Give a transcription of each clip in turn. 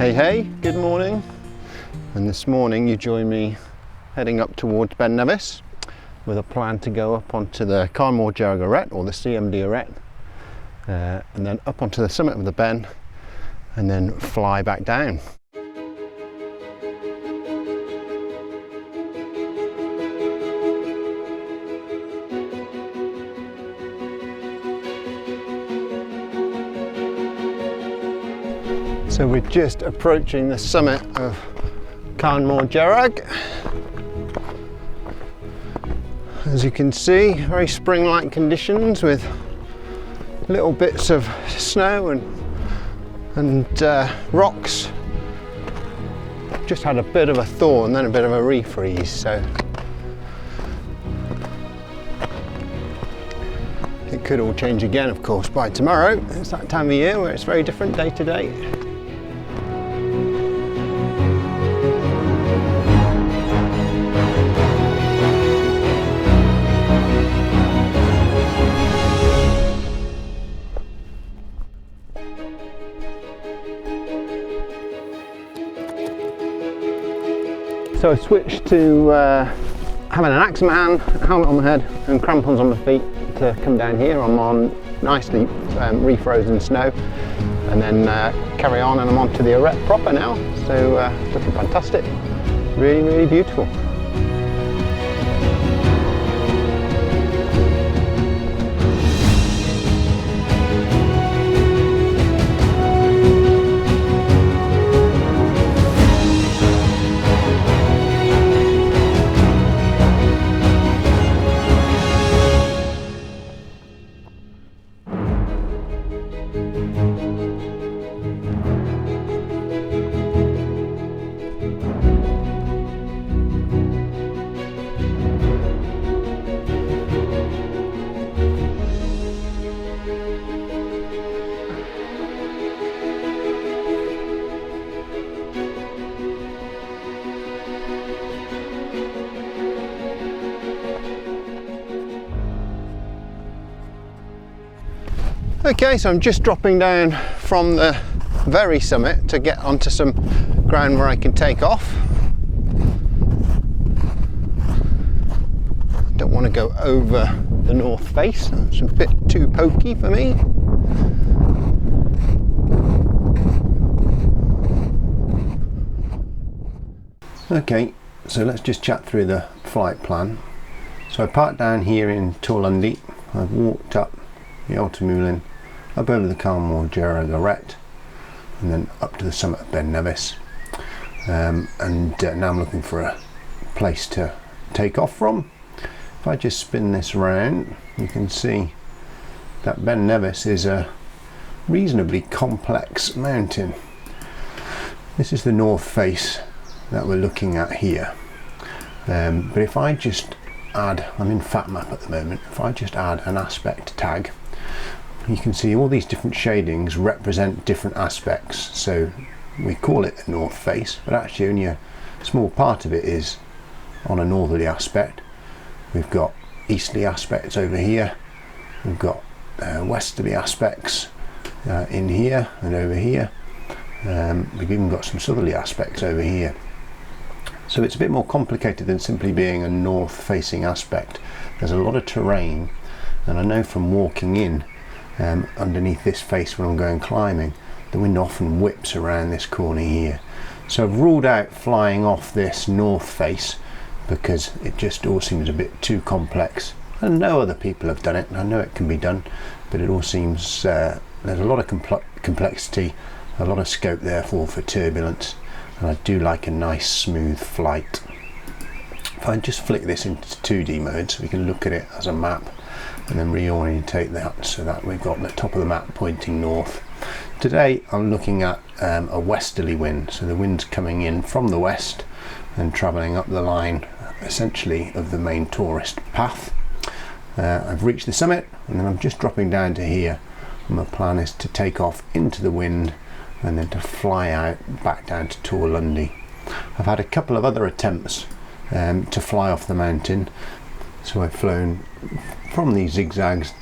Hey, good morning. And this morning you join me heading up towards Ben Nevis with a plan to go up onto the Carn Mor Dearg arête, or the CMD arête, and then up onto the summit of the Ben and then fly back down. So we're just approaching the summit of Carn Mor Dearg. As you can see, very spring-like conditions with little bits of snow and rocks. Just had a bit of a thaw and then a bit of a refreeze, so it could all change again, of course, by tomorrow. It's that time of year where it's very different day to day. So I switched to having an axe in my hand, a helmet on my head and crampons on my feet to come down here. I'm on nicely refrozen snow, and then carry on, and I'm onto the arête proper now. So it's looking fantastic, really, really beautiful. Okay, so I'm just dropping down from the very summit to get onto some ground where I can take off. Don't want to go over the north face, it's a bit too pokey for me. Okay, so let's just chat through the flight plan. So I parked down here in Torlundy. I've walked up the Altamulin, up over the Carn Mor Dearg arête, and then up to the summit of Ben Nevis, and now I'm looking for a place to take off from. If I just spin this around, you can see that Ben Nevis is a reasonably complex mountain. This is the north face that we're looking at here, but if I just add, I'm in fat map at the moment, if I just add an aspect tag, you can see all these different shadings represent different aspects. So we call it the north face, but actually only a small part of it is on a northerly aspect. We've got easterly aspects over here, we've got westerly aspects in here and over here, we've even got some southerly aspects over here. So it's a bit more complicated than simply being a north facing aspect. There's a lot of terrain, and I know from walking in underneath this face when I'm going climbing, the wind often whips around this corner here. So I've ruled out flying off this north face because it just all seems a bit too complex. I know other people have done it, and I know it can be done, but it all seems there's a lot of complexity, a lot of scope therefore for turbulence, and I do like a nice smooth flight. If I just flick this into 2D mode so we can look at it as a map, and then reorientate that so that we've got the top of the map pointing north. Today I'm looking at a westerly wind, so the wind's coming in from the west and travelling up the line essentially of the main tourist path. I've reached the summit, and then I'm just dropping down to here, and my plan is to take off into the wind and then to fly out back down to Torlundy. I've had a couple of other attempts to fly off the mountain, so I've flown from these zigzags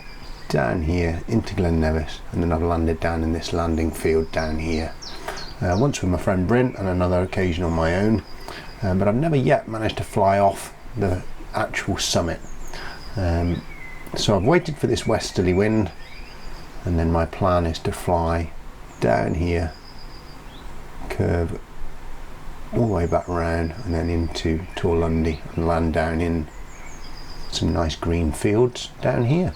down here into Glen Nevis, and then I've landed down in this landing field down here. once with my friend Bryn and another occasion on my own, but I've never yet managed to fly off the actual summit. So I've waited for this westerly wind, and then my plan is to fly down here, curve all the way back around and then into Torlundi and land down in some nice green fields down here.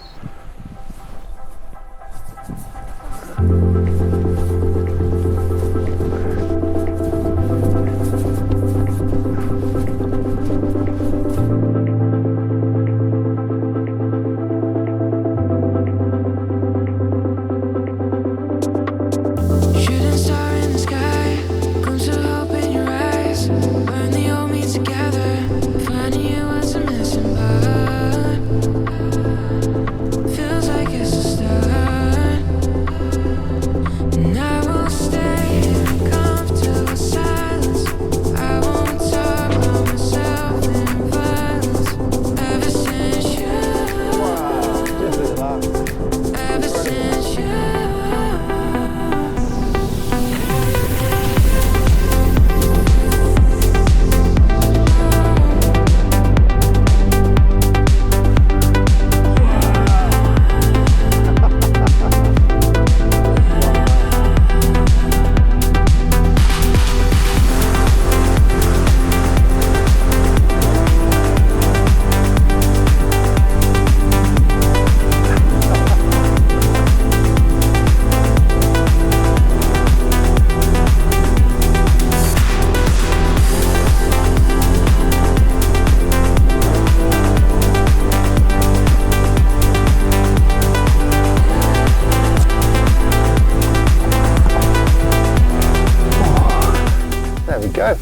Go.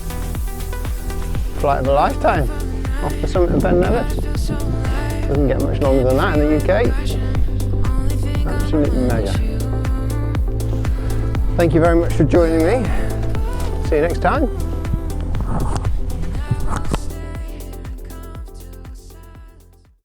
Flight of a lifetime off the summit of Ben Nevis. Doesn't get much longer than that in the UK. Absolutely mega. Thank you very much for joining me. See you next time.